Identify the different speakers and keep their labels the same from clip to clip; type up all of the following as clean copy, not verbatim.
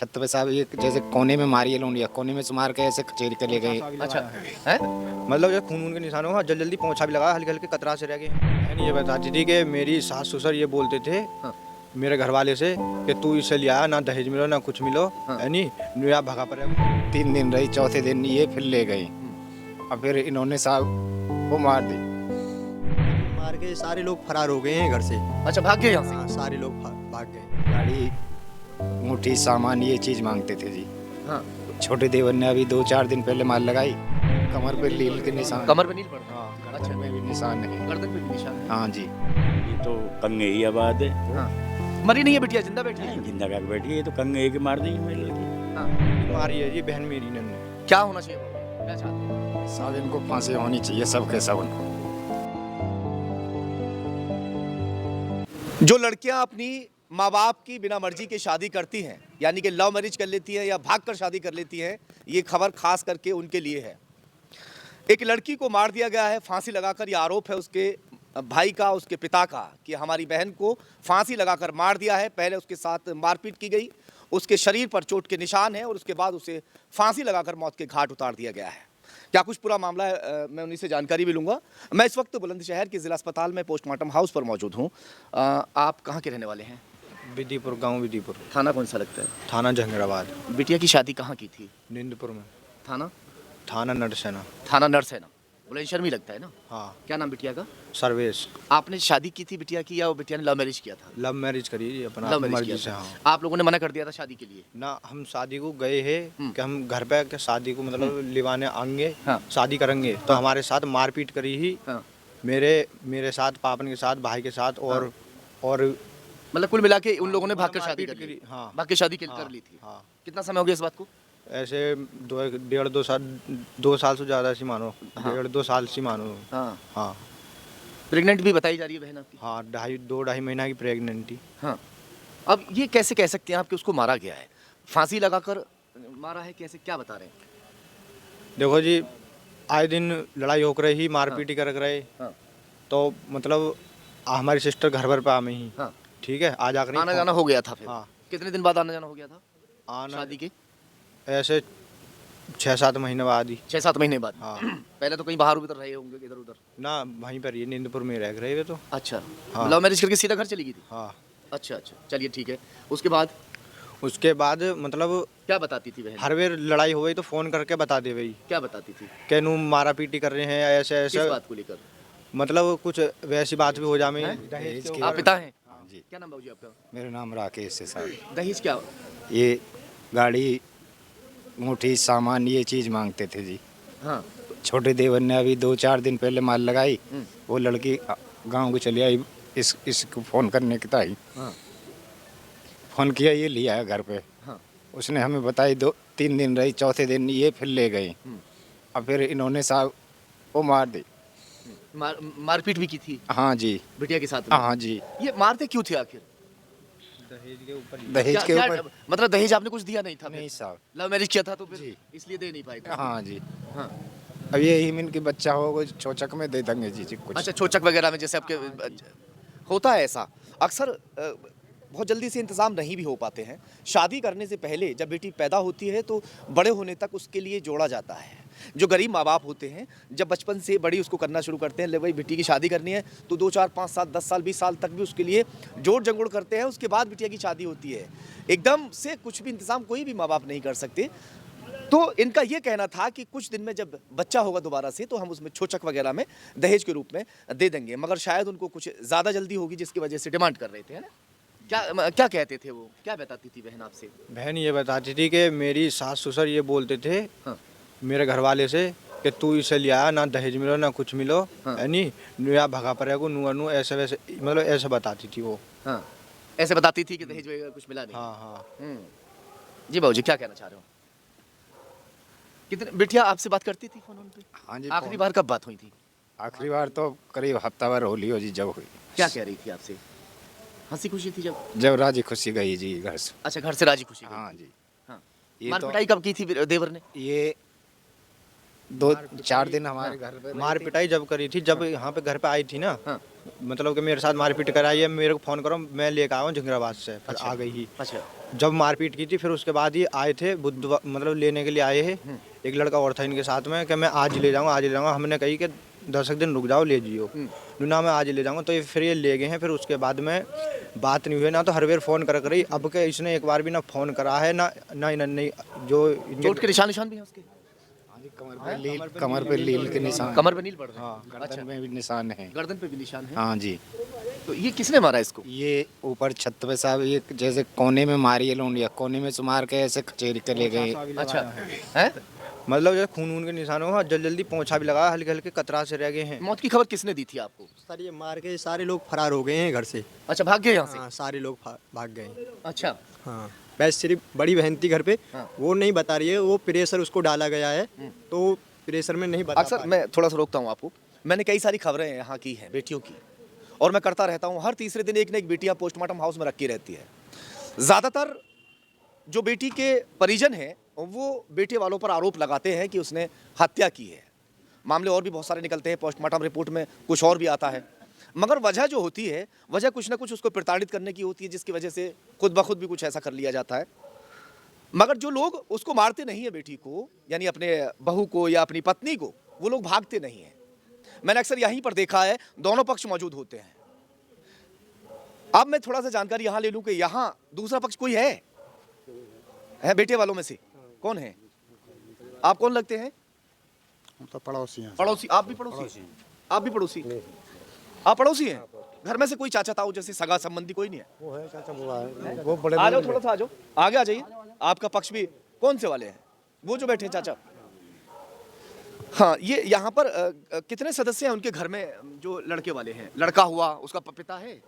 Speaker 1: छत पे साहब ये जैसे कोने में मारी है लोंडिया, कोने में से मार के ऐसे कचेरी के ले गए।
Speaker 2: अच्छा है।
Speaker 3: मतलब जो खून उनके निशान हुआ जल्दी जल्दी पोंछा भी लगा, हल्के हल्के कतरा से रह गए। बहन ये बताती थी कि मेरी सास ससुर ये बोलते थे
Speaker 2: हाँ।
Speaker 3: मेरे घर वाले से कि तू इसे लिया ना दहेज मिलो ना कुछ मिलो,
Speaker 2: हाँ।
Speaker 3: है नी या भगा पर
Speaker 1: 3 दिन रही, चौथे दिन ये फिर ले गई और फिर इन्होंने साहब वो मार दी।
Speaker 3: मार के सारे लोग फरार हो गए हैं घर से।
Speaker 2: अच्छा भाग गए यहाँ से।
Speaker 3: हाँ, सारे लोग भाग गए।
Speaker 1: गाड़ी, अंगूठी, सामान ये चीज़ मांगते थे जी।
Speaker 2: हाँ।
Speaker 1: छोटे देवर ने अभी 2-4 दिन पहले मार लगाई, कमर पे लील के निशान,
Speaker 2: कमर पे नील पड़ रहा।
Speaker 1: हाँ,
Speaker 2: अच्छा।
Speaker 1: गर्दन में भी निशान है।
Speaker 2: गर्दन पे भी निशान है।
Speaker 1: हाँ जी।
Speaker 4: ये तो कंगे आबाद है।
Speaker 2: हाँ। मरी नहीं है बिटिया, जिंदा बैठी है।
Speaker 4: जिंदा करके बैठी है, ये तो कंगे के मार दी मेरी लड़की।
Speaker 2: हाँ।
Speaker 3: मारी है जी बहन मेरी ने।
Speaker 2: क्या होना चाहिए बाबू? क्या चाहते हैं?
Speaker 1: साहब इनको फांसी होनी चाहिए सबके सब।
Speaker 2: जो लड़कियां अपनी माँ बाप की बिना मर्जी के शादी करती हैं, यानी कि लव मैरिज कर लेती हैं या भागकर शादी कर लेती हैं, ये खबर खास करके उनके लिए है। एक लड़की को मार दिया गया है फांसी लगाकर। ये आरोप है उसके भाई का, उसके पिता का, कि हमारी बहन को फांसी लगाकर मार दिया है। पहले उसके साथ मारपीट की गई, उसके शरीर पर चोट के निशान हैं और उसके बाद उसे फांसी लगाकर मौत के घाट उतार दिया गया है। क्या कुछ पूरा मामला है, मैं उन्हीं से जानकारी भी लूँगा। मैं इस वक्त बुलंदशहर के ज़िला अस्पताल में पोस्टमार्टम हाउस पर मौजूद हूँ। आप कहाँ के रहने वाले हैं?
Speaker 3: विधिपुर गांव विधिपुर,
Speaker 2: थाना कौन सा लगता है?
Speaker 3: थाना जहांगीराबाद।
Speaker 2: बिटिया की शादी कहाँ की थी?
Speaker 3: नींदपुर में।
Speaker 2: थाना?
Speaker 3: थाना नरसेना।
Speaker 2: थाना नरसेना, बुलंदशहर में ही लगता है ना?
Speaker 3: हाँ।
Speaker 2: क्या नाम बिटिया का?
Speaker 3: सर्वेश।
Speaker 2: आपने शादी की थी बिटिया की, या वो बिटिया ने लव मैरिज किया था?
Speaker 3: लव मैरिज करी जी अपना
Speaker 2: लव
Speaker 3: अपनी
Speaker 2: मैरिज
Speaker 3: मर्जी
Speaker 2: किया
Speaker 3: से।
Speaker 2: था।
Speaker 3: हाँ
Speaker 2: आप लोगों ने मना कर दिया था शादी के लिए?
Speaker 3: ना, हम शादी को गए हैं कि हम घर पे के शादी को मतलब लिवाने आएंगे,
Speaker 2: हाँ।
Speaker 3: शादी करेंगे, तो हमारे साथ मारपीट करी ही।
Speaker 2: हाँ।
Speaker 3: मेरे साथ, पापन के साथ, भाई के साथ और
Speaker 2: मतलब कुल मिला के उन लोगों ने भागकर शादी
Speaker 3: मारपीट
Speaker 2: कर ली?
Speaker 3: करी, हाँ।
Speaker 2: भाग के शादी कर
Speaker 3: हाँ,
Speaker 2: ली थी?
Speaker 3: हाँ।
Speaker 2: कितना समय हो गया इस बात को?
Speaker 3: ऐसे 2 साल से ज़्यादा सी मानो, 1.5-2 साल से मानो।
Speaker 2: हाँ।
Speaker 3: हाँ
Speaker 2: प्रेग्नेंट भी बताई जा रही है बहन आपकी?
Speaker 3: हाँ, 2-2.5 महीना की प्रेगनेंट थी।
Speaker 2: हाँ। अब ये कैसे कह सकते हैं आप कि उसको मारा गया है? फांसी लगाकर मारा है, कैसे, क्या बता रहे हैं?
Speaker 3: देखो जी, आए दिन लड़ाई होकर रही, मारपीट कर रहे।
Speaker 2: हाँ।
Speaker 3: तो मतलब हमारी सिस्टर घर भर पे आ में ही,
Speaker 2: हाँ।
Speaker 3: ठीक है, आ जाकर
Speaker 2: आना जाना हो गया था फिर?
Speaker 3: हाँ।
Speaker 2: कितने दिन बाद आना जाना हो गया था
Speaker 3: आना
Speaker 2: शादी के?
Speaker 3: ऐसे 6-7 महीने बाद ही।
Speaker 2: 6-7 महीने बाद?
Speaker 3: हाँ।
Speaker 2: पहले तो कहीं बाहर उधर रहे होंगे, इधर उधर?
Speaker 3: ना, वहीं पर ये नींदपुर में रह रहे थे तो।
Speaker 2: अच्छा।
Speaker 3: हाँ।
Speaker 2: लव मैरिज करके सीधा घर चली गई थी?
Speaker 3: हाँ।
Speaker 2: अच्छा अच्छा, चलिए ठीक है। उसके बाद
Speaker 3: उसके बाद मतलब
Speaker 2: क्या बताती थी बहन?
Speaker 3: हर बार लड़ाई हो गई तो फोन करके बता दे भाई
Speaker 2: क्या बताती थी?
Speaker 3: कि नू मारा पीटी कर रहे हैं, ऐसे
Speaker 2: किस
Speaker 3: ऐसे,
Speaker 2: बात को लेकर?
Speaker 3: मतलब कुछ वैसी बात भी हो जाए।
Speaker 2: हैं?
Speaker 1: दहेज के
Speaker 2: आप पिता हैं?
Speaker 1: हाँ जी।
Speaker 2: क्या नाम बाबूजी आपका?
Speaker 1: मेरा नाम राकेश है साहब।
Speaker 2: दहेज क्या?
Speaker 1: ये गाड़ी, अंगूठी, सामान ये चीज़ मांगते थे जी।
Speaker 2: हाँ।
Speaker 1: छोटे देवर ने अभी 2-4 दिन पहले मार लगाई, वो लड़की गांव को चली आई, इसको फ़ोन करने की ताई
Speaker 2: हाँ।
Speaker 1: फ़ोन किया, ये लिया है घर पे।
Speaker 2: हाँ।
Speaker 1: उसने हमें बताई, 2-3 दिन रही, चौथे दिन ये फिर ले गई और फिर इन्होंने साहब वो मार दी।
Speaker 2: मारपीट भी की थी
Speaker 1: हाँ जी।
Speaker 2: बिटिया के साथ में?
Speaker 1: हाँ जी।
Speaker 2: ये मारते क्यों थे आखिर?
Speaker 3: दहेज के ऊपर।
Speaker 1: दहेज के
Speaker 2: क्या-
Speaker 1: ऊपर
Speaker 2: क्या- मतलब दहेज आपने कुछ दिया नहीं था?
Speaker 1: नहीं साहब।
Speaker 2: लव मैरिज किया था तो फिर
Speaker 1: जी।
Speaker 2: इसलिए दे नहीं पाए थे?
Speaker 1: हाँ जी।
Speaker 2: हाँ।
Speaker 1: अब ये ही इनकी बच्चा हो चोचक में दे देंगे जी कुछ।
Speaker 2: अच्छा, चोचक वगैरह में जैसे आपके होता है ऐसा अक्सर। बहुत जल्दी से इंतज़ाम नहीं भी हो पाते हैं। शादी करने से पहले जब बेटी पैदा होती है तो बड़े होने तक उसके लिए जोड़ा जाता है। जो गरीब माँ बाप होते हैं, जब बचपन से बड़ी उसको करना शुरू करते हैं, ले भाई बेटी की शादी करनी है, तो 2, 4, 5, 7, 10 साल 20 साल तक भी उसके लिए जोड़ जंगोड़ करते हैं। उसके बाद बिटिया की शादी होती है। एकदम से कुछ भी इंतज़ाम कोई भी माँ बाप नहीं कर सकते। तो इनका ये कहना था कि कुछ दिन में जब बच्चा होगा दोबारा से, तो हम उसमें छोचक वगैरह में दहेज के रूप में दे देंगे, मगर शायद उनको कुछ ज़्यादा जल्दी होगी जिसकी वजह से डिमांड कर रहे थे, है ना? क्या कहते थे वो? क्या बताती थी बहन आपसे?
Speaker 3: बहन ये बताती थी कि मेरी सास ससुर ये बोलते थे
Speaker 2: हाँ।
Speaker 3: मेरे घर वाले से कि तू इसे लिया ना दहेज मिलो ना कुछ मिलो,
Speaker 2: हाँ।
Speaker 3: है नी, या भगा पड़ेगा नू ऐसे वैसे, मतलब ऐसे बताती थी वो।
Speaker 2: हाँ। ऐसे बताती थी कि दहेज वगैरह कुछ मिला नहीं?
Speaker 3: हाँ हाँ।
Speaker 2: जी बाबूजी, क्या कहना चाह रहे हो? कितने बिटिया आपसे बात करती थी फोन पे?
Speaker 1: हाँ जी।
Speaker 2: आखिरी बार कब बात हुई थी?
Speaker 1: आखिरी बार तो करीब हफ्ता भर होली हो जी जब हुई।
Speaker 2: क्या कह रही थी आपसे? हंसी खुशी थी जब?
Speaker 1: जब राजी खुशी गई जी घर से।
Speaker 2: अच्छा, घर से राजी खुशी गई
Speaker 1: हाँ
Speaker 2: थी।
Speaker 1: जी।
Speaker 2: हाँ।
Speaker 1: ये
Speaker 2: मार
Speaker 1: तो
Speaker 2: पिटाई कब की थी देवर ने?
Speaker 1: ये 2-4 दिन हमारे घर पे
Speaker 3: मार पिटाई जब करी थी, जब यहाँ पे घर पे आई थी ना,
Speaker 2: हाँ।
Speaker 3: मतलब कि मेरे साथ मारपीट कराई है, मेरे को फ़ोन करो, मैं लेकर आया हूँ झिंगराबाद से, फिर आ गई ही।
Speaker 2: अच्छा
Speaker 3: जब मारपीट की थी फिर उसके बाद ही आए थे बुधवार, मतलब लेने के लिए आए हैं। एक लड़का और था इनके साथ में कि मैं आज ले जाऊँगा, आज ले जाऊँगा। हमने कही कि 10 दिन रुक जाओ, ले जियो। ना मैं आज ले जाऊँगा, तो ये फिर ये ले गए हैं। फिर उसके बाद में बात नहीं हुई ना, तो हर बार फ़ोन कर रही। अब के इसने एक बार भी ना फ़ोन करा है ना इन्होंने जो
Speaker 2: चोट के निशान भी हैं उसके,
Speaker 1: कमर पे लील के निशान,
Speaker 2: कमर पे नील पड़ रहे हैं,
Speaker 3: हाँ,
Speaker 1: गर्दन में भी निशान है।
Speaker 2: गर्दन पे भी निशान है।
Speaker 1: हाँ जी,
Speaker 2: तो ये किसने मारा इसको?
Speaker 1: ये ऊपर छत पे साहब, ये जैसे कोने में मारी है लोंडिया, कोने में से मार के ऐसे कचेरी के ले गए।
Speaker 2: अच्छा है,
Speaker 3: मतलब जैसे खून के निशान हो, जल्दी पोंछा भी लगा, हल्के हल्के कतरा से रह गए हैं।
Speaker 2: मौत की खबर किसने दी थी आपको?
Speaker 5: सर ये मार के सारे लोग फरार हो गए हैं घर से।
Speaker 2: अच्छा, भाग गए यहाँ से?
Speaker 5: हाँ, सारे लोग भाग गए हैं।
Speaker 2: अच्छा,
Speaker 5: हाँ, बस सिर्फ बड़ी बहन थी घर पे,
Speaker 2: हाँ।
Speaker 5: वो नहीं बता रही है, वो प्रेशर उसको डाला गया है, तो प्रेशर में नहीं बता
Speaker 2: अक्सर
Speaker 5: पा
Speaker 2: मैं थोड़ा सा रोकता हूँ आपको। मैंने कई सारी खबरें यहाँ की हैं बेटियों की, और मैं करता रहता हूँ। हर तीसरे दिन एक न एक बेटियाँ पोस्टमार्टम हाउस में रखी रहती है। ज़्यादातर जो बेटी के परिजन हैं वो बेटे वालों पर आरोप लगाते हैं कि उसने हत्या की है। मामले और भी बहुत सारे निकलते हैं, पोस्टमार्टम रिपोर्ट में कुछ और भी आता है, मगर वजह जो होती है, वजह कुछ ना कुछ उसको प्रताड़ित करने की होती है, जिसकी वजह से खुद ब खुद भी कुछ ऐसा कर लिया जाता है। मगर जो लोग उसको मारते नहीं है बेटी को, यानी अपने बहू को या अपनी पत्नी को, वो लोग भागते नहीं हैं। मैंने अक्सर यहीं पर देखा है, दोनों पक्ष मौजूद होते हैं। अब मैं थोड़ा सा जानकारी यहाँ ले लूँ कि यहाँ दूसरा पक्ष कोई है बेटे वालों में से? कौन है? आप कौन लगते हैं?
Speaker 6: हम तो पड़ोसी हैं।
Speaker 2: पड़ोसी? आप भी पड़ोसी? आप भी पड़ोसी? आप पड़ोसी हैं? घर में से कोई चाचा ताऊ जैसे सगा संबंधी कोई नहीं है?
Speaker 6: वो है चाचा बुआ है, वो बड़े
Speaker 2: आ जाओ, थोड़ा सा आ जाओ, आगे आ जाइए। आपका पक्ष भी कौन से वाले हैं? वो जो बैठे हैं चाचा। हाँ, ये यहाँ पर कितने सदस्य हैं उनके घर में जो लड़के वाले हैं? लड़का हुआ, उसका पिता है?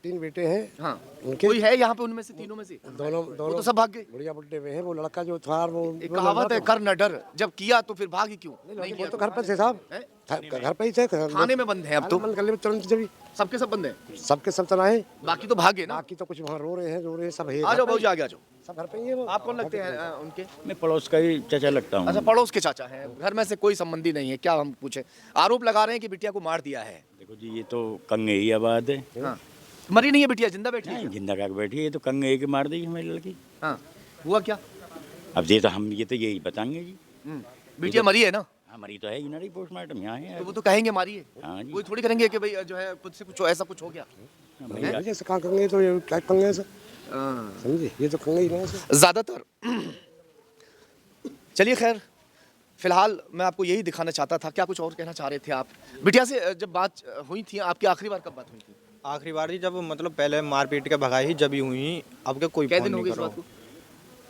Speaker 6: 3 बेटे हैं।
Speaker 2: हाँ,
Speaker 6: उनके
Speaker 2: कोई है यहाँ पे उनमें से, तीनों में से?
Speaker 6: दोनों
Speaker 2: वो तो सब भाग गए।
Speaker 6: बुढ़िया बुड्ढे में है। वो लड़का जो था वो
Speaker 2: एक कहावत है, कर न डर, जब किया तो फिर भागी क्यों? नहीं
Speaker 6: वो
Speaker 2: किया
Speaker 6: तो घर पर थे साहब,
Speaker 2: हैं?
Speaker 6: घर पे ही थे।
Speaker 2: थाने में बंद हैं अब तो,
Speaker 6: बंद कर लिए तुरंत जब
Speaker 2: सबके सब बंद हैं,
Speaker 6: सबके सब चलाए।
Speaker 2: बाकी तो भागे ना।
Speaker 6: बाकी तो कुछ वहाँ रो रहे हैं सब है।
Speaker 2: आ जाओ भाजी, आगे आ जाओ।
Speaker 6: सब घर पे ही है वो।
Speaker 2: आप कौन लगते हैं उनके?
Speaker 4: मैं पड़ोस का ही चाचा लगता हूँ।
Speaker 2: अच्छा, पड़ोस के चाचा हैं, घर में से कोई संबंधी नहीं है? क्या हम पूछे? आरोप लगा रहे हैं कि बिटिया को मार दिया है।
Speaker 4: देखो जी, ये तो कंगे ही आबाद है।
Speaker 2: हाँ, मरी नहीं है बिटिया, जिंदा बैठी है?
Speaker 4: नहीं, जिंदा का बैठी है, ये तो कंगे के मार दी हमारी लड़की।
Speaker 2: हाँ, हुआ क्या?
Speaker 4: अब ये तो यही बताएंगे जी।
Speaker 2: बिटिया मरी है ना?
Speaker 4: हमारी तो है ही ना, पोस्टमार्टम यहाँ है।
Speaker 2: तो वो तो कहेंगे मारी है।
Speaker 4: हाँ जी।
Speaker 2: कोई थोड़ी करेंगे कि भाई जो है खुद से कुछ ऐसा कुछ हो गया।
Speaker 4: भैया,
Speaker 6: जैसे कहाँ कंगे, तो ये क्या कंगे से समझे, ये तो कंगे ही नहीं से।
Speaker 2: ज़्यादातर चलिए, खैर फिलहाल मैं आपको यही दिखाना चाहता था। क्या कुछ और कहना चाह रहे थे आप? बिटिया से जब बात हुई थी आपकी, आखिरी बार कब बात हुई थी?
Speaker 3: आखिरी बार ही जब मतलब पहले मारपीट के भगाई ही जब ही हुई। अब के कोई
Speaker 2: क्या
Speaker 3: फोन
Speaker 2: दिन हो
Speaker 3: नहीं
Speaker 2: गए इस
Speaker 3: करो।
Speaker 2: बात को?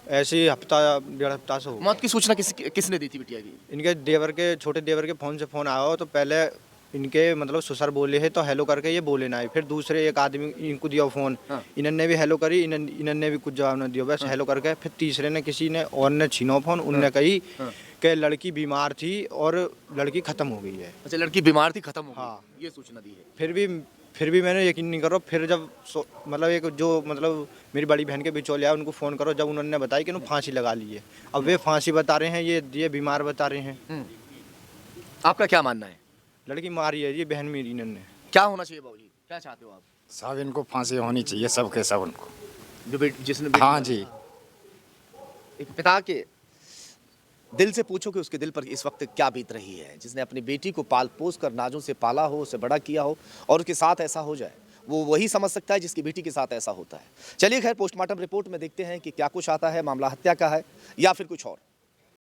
Speaker 3: ऐसे ही हफ्ता 1.5 हफ्ता से हो।
Speaker 2: मौत की सूचना किसने दी थी बिटिया की?
Speaker 3: इनके देवर के, छोटे देवर के फ़ोन से फ़ोन आया हो, तो पहले इनके मतलब ससुर बोले है तो हेलो करके ये बोले ना है। फिर दूसरे एक आदमी इनको दिया फ़ोन,
Speaker 2: हाँ।
Speaker 3: इन्होंने भी हेलो करी, इन्होंने भी कुछ जवाब ना दिया, बस हेलो करके। फिर तीसरे ने किसी ने और ने छीनो फ़ोन, उनने कही कि लड़की बीमार थी और लड़की ख़त्म हो गई है।
Speaker 2: अच्छा, लड़की बीमार थी, खत्म हो गई,
Speaker 3: हाँ।
Speaker 2: ये सूचना दी है।
Speaker 3: फिर भी मैंने यकीन नहीं करो। फिर जब मतलब एक जो मतलब मेरी बड़ी बहन के बिचौलिया उनको फ़ोन करो, जब उन्होंने बताया कि उन्होंने फांसी लगा ली है। अब वे फांसी बता रहे हैं, ये बीमार बता रहे हैं।
Speaker 2: आपका क्या मानना है?
Speaker 3: लड़की मारी है, ये बहन मेरी इन्होंने।
Speaker 2: क्या होना चाहिए बाबूजी, क्या चाहते हो आप?
Speaker 1: साहब इनको फांसी होनी चाहिए, सबके सब उनको।
Speaker 2: जो जिसने
Speaker 1: हाँ जी,
Speaker 2: एक पिता के दिल से पूछो कि उसके दिल पर इस वक्त क्या बीत रही है, जिसने अपनी बेटी को पाल पोस कर नाजों से पाला हो, उसे बड़ा किया हो, और उसके साथ ऐसा हो जाए। वो वही समझ सकता है जिसकी बेटी के साथ ऐसा होता है। चलिए, खैर पोस्टमार्टम रिपोर्ट में देखते हैं कि क्या कुछ आता है, मामला हत्या का है या फिर कुछ और।